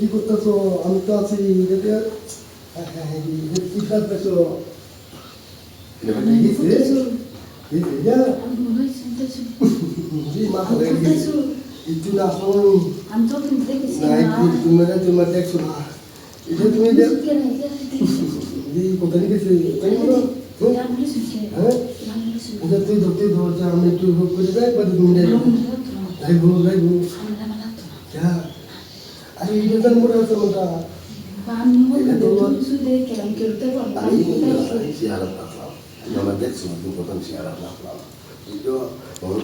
কি করতেছো? আমি তো আছি। কি করতেছো? একটু না তোমার দেখছো না, এটা তুমি কোথায় গেছে? হ্যাঁ, এটা তুই ধরতে ধরছে, আমি একটু করে যাই, তুমি যাইবো যাইবো। আরে এটা মনে হচ্ছে ওটা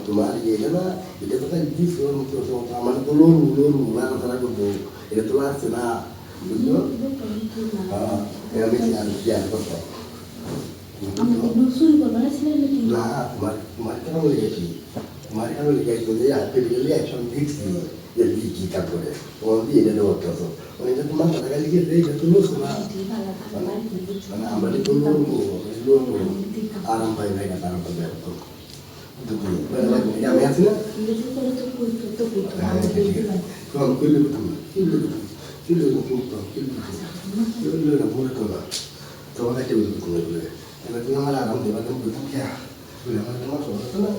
তোমার এটা না, এটা তো আমার তো লোন লোন কথা করবো, এটা তো আসছে না, বুঝলো? আমি শেয়ার করবো না। তোমার কেন লেগেছি, তোমার কেন লেগেছি যে হাতে গেলে একসঙ্গে দেখছি যে কি কাজ করে তোমার দিয়ে এটা দেওয়া হতো, এটা তোমার টাকা লিখেছে, এটা তো লোস না, মানে আমরা তো লোন করবো আরাম পাই ভাই না, আরাম পাই আমি আছি না তোমার কাছে তুমি আমার আরাম দেবা, তুমি বুঝতে খেয়া আমার তোমার সমস্যা না।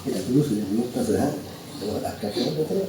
এটা তুমি শুনে মুখটা হ্যাঁ, তোমার ডাক্তার